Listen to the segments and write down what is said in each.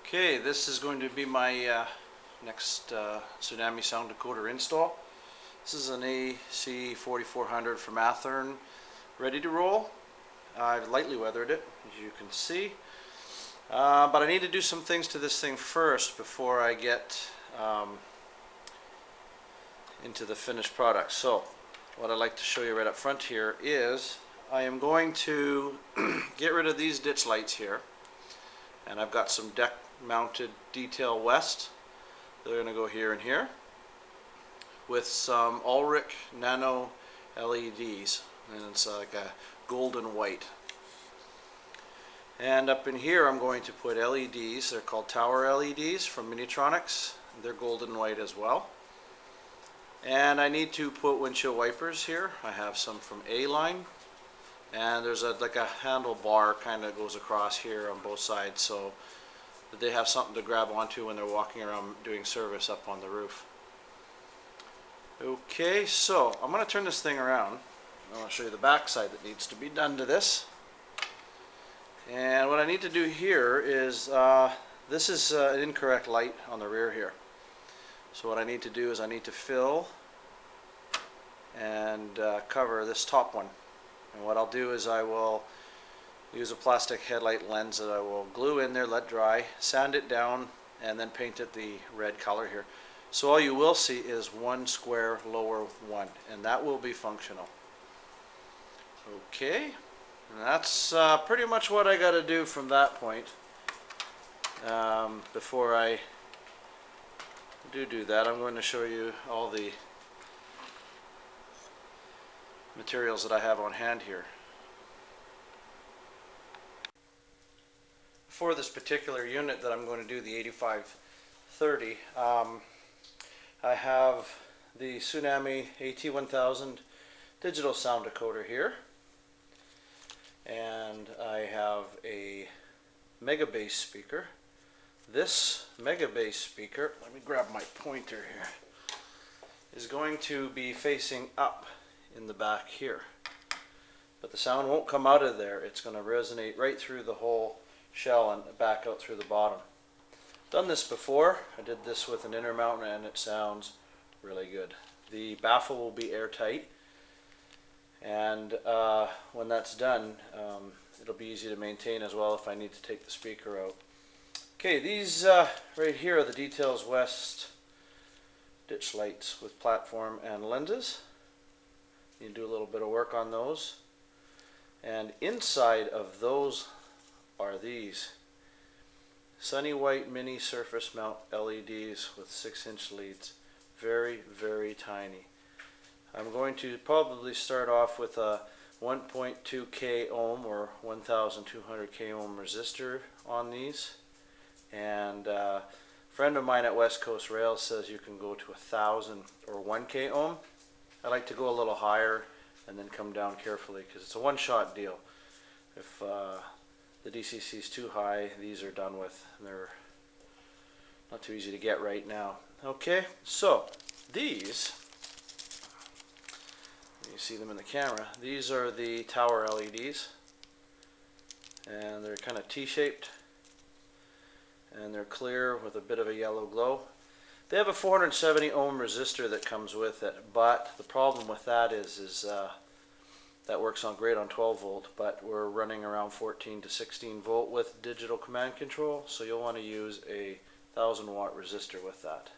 Okay, this is going to be my next Tsunami sound decoder install. This is an AC4400 from Athearn, ready to roll. I've lightly weathered it, as you can see. But I need to do some things to this thing first before I get into the finished product. So, what I'd like to show you right up front here is I am going to get rid of these ditch lights here. And I've got some deck mounted detail west. They're going to go here and here with some Ulrich nano LEDs, and it's like a golden white. And up in here I'm going to put LEDs. They're called tower LEDs from Miniatronics. They're golden white as well. And I need to put windshield wipers here. I have some from A-Line, and there's like a handlebar kind of goes across here on both sides, so that they have something to grab onto when they're walking around doing service up on the roof. Okay, so I'm going to turn this thing around. I want to show you the back side that needs to be done to this. And what I need to do here is, this is an incorrect light on the rear here. So what I need to do is I need to fill and cover this top one. And what I'll do is I will use a plastic headlight lens that I will glue in there, let dry, sand it down, and then paint it the red color here. So all you will see is one square lower one, and that will be functional. Okay, and that's pretty much what I got to do from that point. Before I do that, I'm going to show you all the materials that I have on hand here. For this particular unit that I'm going to do, the 8530, I have the Tsunami AT1000 digital sound decoder here, and I have a mega bass speaker. This mega bass speaker, let me grab my pointer here, is going to be facing up in the back here, but the sound won't come out of there. It's going to resonate right through the whole shell and back out through the bottom. Done this before. I did this with an inner mount and it sounds really good. The baffle will be airtight, and when that's done, it'll be easy to maintain as well if I need to take the speaker out. Okay, these right here are the Details West ditch lights with platform and lenses. You do a little bit of work on those, and inside of those are these sunny white mini surface mount LEDs with 6-inch leads. Very, very tiny. I'm going to probably start off with a 1.2 k ohm or 1200 k ohm resistor on these, and a friend of mine at West Coast Rail says you can go to 1000 or 1 k ohm. I like to go a little higher and then come down carefully because it's a one-shot deal. If the DCC is too high, these are done with. They're not too easy to get right now. Okay, so these, you see them in the camera, these are the tower LEDs, and they're kind of T-shaped, and they're clear with a bit of a yellow glow. They have a 470 ohm resistor that comes with it, but the problem with that is that works on great on 12 volt, but we're running around 14 to 16 volt with digital command control, so you'll want to use a 1000 watt resistor with that.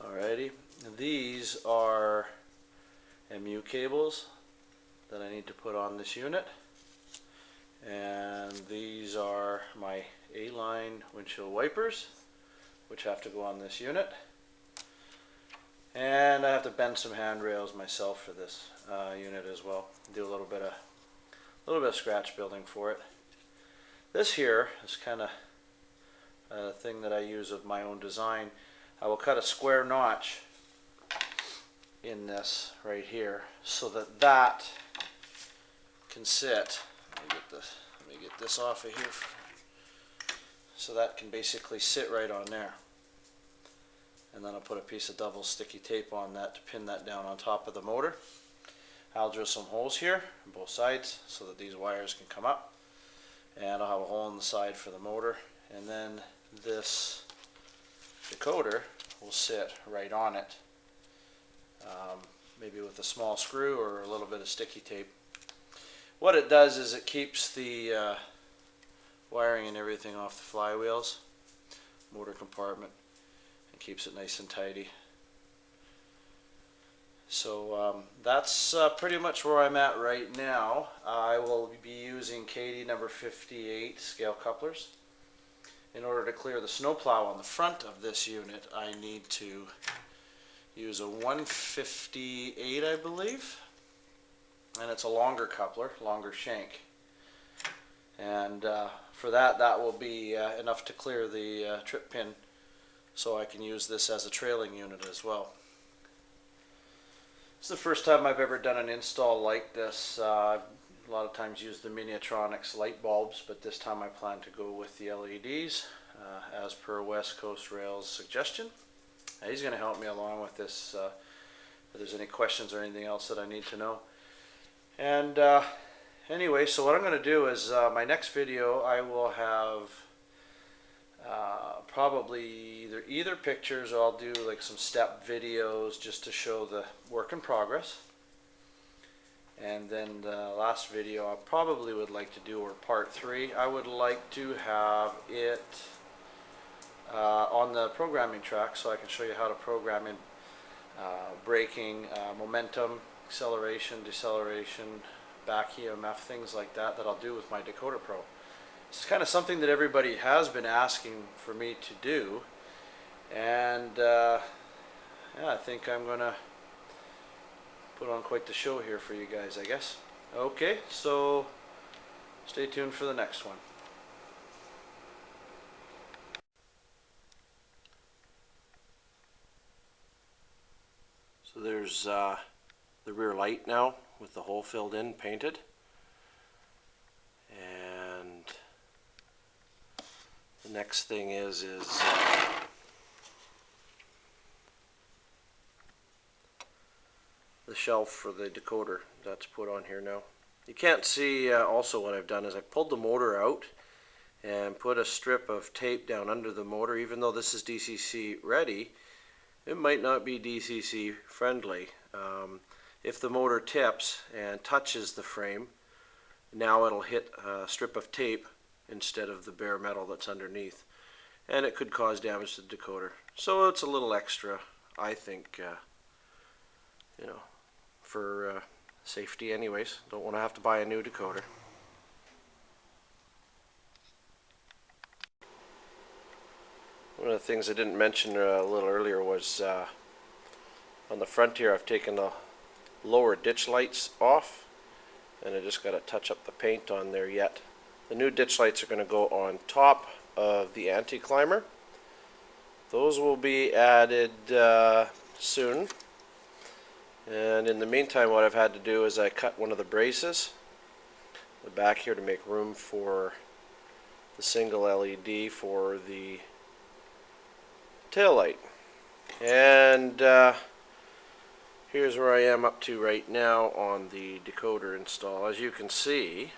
Alrighty, these are MU cables that I need to put on this unit, and these are my A-Line windshield wipers, which have to go on this unit. And I have to bend some handrails myself for this unit as well. Do a little bit of scratch building for it. This here is kind of a thing that I use of my own design. I will cut a square notch in this right here so that that can sit. Let me get this off of here. So that can basically sit right on there. And then I'll put a piece of double sticky tape on that to pin that down on top of the motor. I'll drill some holes here on both sides so that these wires can come up, and I'll have a hole in the side for the motor, and then this decoder will sit right on it, maybe with a small screw or a little bit of sticky tape. What it does is it keeps the wiring and everything off the flywheels, motor compartment, and keeps it nice and tidy. So that's pretty much where I'm at right now. I will be using Katie number 58 scale couplers. In order to clear the snowplow on the front of this unit, I need to use a 158, I believe, and it's a longer coupler, longer shank. And for that will be enough to clear the trip pin, so I can use this as a trailing unit as well. This is the first time I've ever done an install like this. I've a lot of times used the Miniatronics light bulbs, but this time I plan to go with the LEDs as per West Coast Rail's suggestion. He's going to help me along with this if there's any questions or anything else that I need to know. And anyway, so what I'm going to do is my next video I will have probably either pictures, or I'll do like some step videos just to show the work in progress. And then the last video I probably would like to do, or part 3, I would like to have it on the programming track, so I can show you how to program in braking, momentum, acceleration, deceleration, back EMF, things like that I'll do with my Decoder Pro. It's kind of something that everybody has been asking for me to do, and yeah, I think I'm gonna put on quite the show here for you guys, I guess. Okay, so stay tuned for the next one. So there's the rear light now with the hole filled in, painted. And the next thing is the shelf for the decoder that's put on here now. You can't see also what I've done is I pulled the motor out and put a strip of tape down under the motor. Even though this is DCC ready, it might not be DCC friendly. If the motor tips and touches the frame, now it'll hit a strip of tape instead of the bare metal that's underneath, and it could cause damage to the decoder. So it's a little extra, I think, you know, for safety anyways. Don't want to have to buy a new decoder. One of the things I didn't mention a little earlier was on the front here I've taken the lower ditch lights off, and I just got to touch up the paint on there yet. The new ditch lights are going to go on top of the anti-climber. Those will be added soon. And in the meantime, what I've had to do is I cut one of the braces, the back here, to make room for the single LED for the tail light. And here's where I am up to right now on the decoder install. As you can see,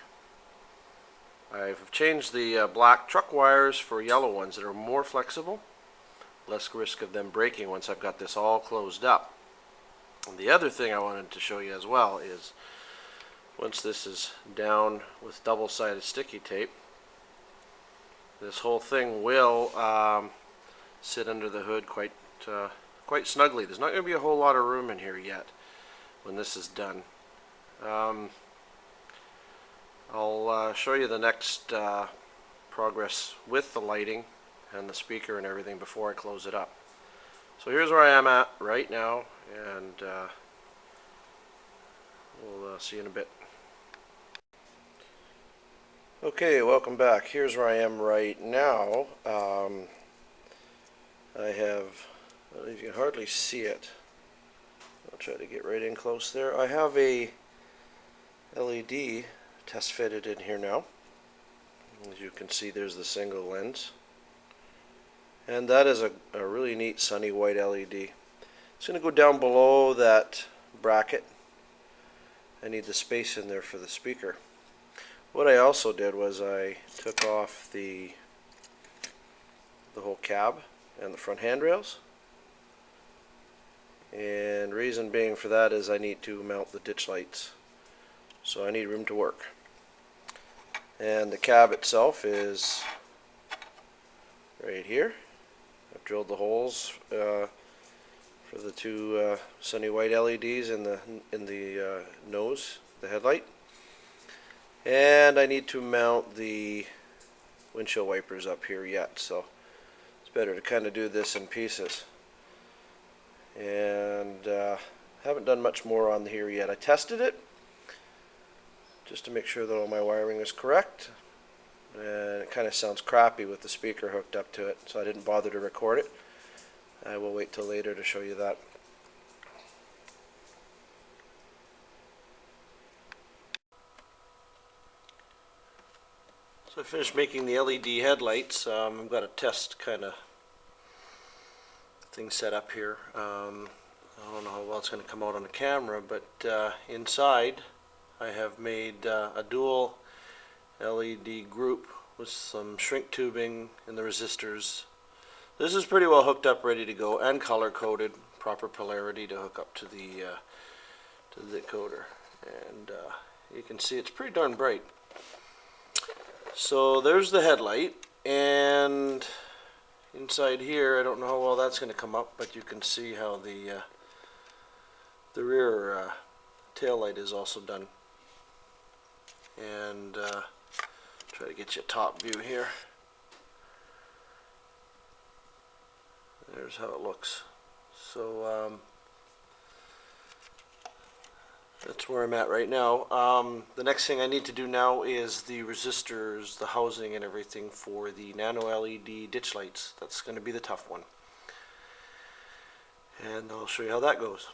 I've changed the black truck wires for yellow ones that are more flexible, less risk of them breaking once I've got this all closed up. And the other thing I wanted to show you as well is once this is down with double-sided sticky tape, this whole thing will sit under the hood quite snugly. There's not going to be a whole lot of room in here yet when this is done. I'll show you the next progress with the lighting and the speaker and everything before I close it up. So here's where I am at right now, and we'll see you in a bit. Okay, welcome back. Here's where I am right now. I have, I don't know if you can hardly see it. I'll try to get right in close there. I have a LED test fitted in here now. As you can see, there's the single lens. And that is a really neat sunny white LED. It's going to go down below that bracket. I need the space in there for the speaker. What I also did was I took off the the whole cab and the front handrails. And reason being for that is I need to mount the ditch lights, so I need room to work. And the cab itself is right here. I've drilled the holes for the two sunny white LEDs in the nose, the headlight. And I need to mount the windshield wipers up here yet, so it's better to kind of do this in pieces. And haven't done much more on here yet. I tested it just to make sure that all my wiring is correct, and it kind of sounds crappy with the speaker hooked up to it, so I didn't bother to record it. I will wait till later to show you that. So I finished making the LED headlights. I've got a test kind of thing set up here. I don't know how well it's going to come out on the camera, but inside I have made a dual LED group with some shrink tubing and the resistors. This is pretty well hooked up, ready to go, and color coded, proper polarity to hook up to the decoder. And you can see it's pretty darn bright. So there's the headlight, and inside here, I don't know how well that's going to come up, but you can see how the rear tail light is also done. And try to get you a top view here. There's how it looks. So that's where I'm at right now. The next thing I need to do now is the resistors, the housing and everything for the nano LED ditch lights. That's going to be the tough one. And I'll show you how that goes.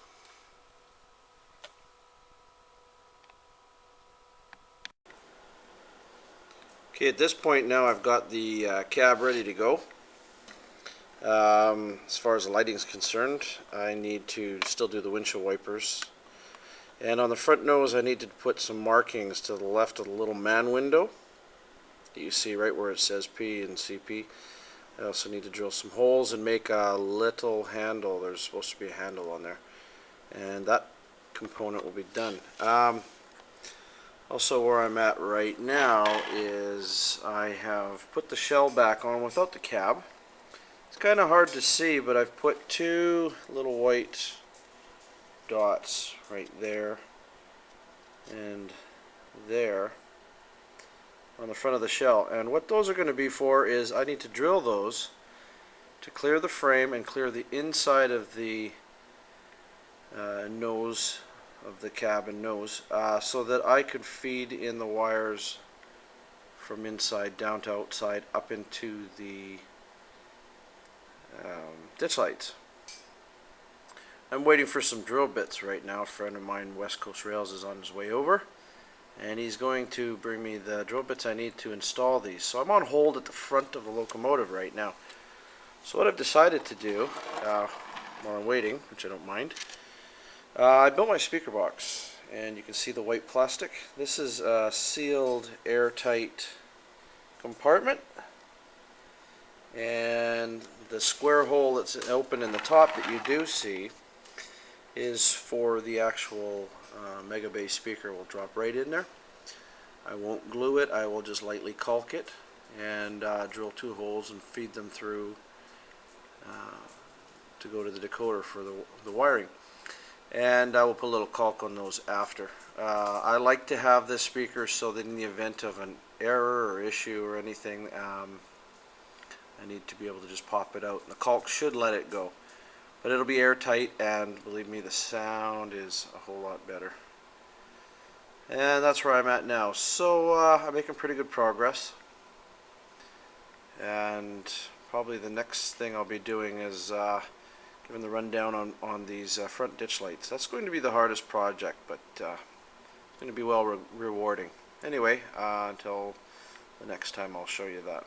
Okay, at this point now I've got the cab ready to go. As far as the lighting is concerned, I need to still do the windshield wipers. And on the front nose I need to put some markings to the left of the little man window that you see right where it says P and CP. I also need to drill some holes and make a little handle. There's supposed to be a handle on there. And that component will be done. Also where I'm at right now is I have put the shell back on without the cab. It's kind of hard to see, but I've put two little white dots right there and there on the front of the shell. And what those are going to be for is I need to drill those to clear the frame and clear the inside of the nose of the cabin nose, so that I could feed in the wires from inside down to outside up into the ditch lights. I'm waiting for some drill bits right now. A friend of mine, West Coast Rails, is on his way over, and he's going to bring me the drill bits I need to install these. So I'm on hold at the front of the locomotive right now. So what I've decided to do, while I'm waiting, which I don't mind, I built my speaker box, and you can see the white plastic. This is a sealed, airtight compartment, and the square hole that's open in the top that you do see is for the actual mega bass speaker. Will drop right in there. I won't glue it, I will just lightly caulk it and drill two holes and feed them through to go to the decoder for the wiring. And I will put a little caulk on those after. I like to have this speaker so that in the event of an error or issue or anything, I need to be able to just pop it out. And the caulk should let it go. But it'll be airtight, and believe me, the sound is a whole lot better. And that's where I'm at now. So I'm making pretty good progress. And probably the next thing I'll be doing is giving the rundown on these front ditch lights. That's going to be the hardest project, but it's going to be well rewarding. Anyway, until the next time, I'll show you that.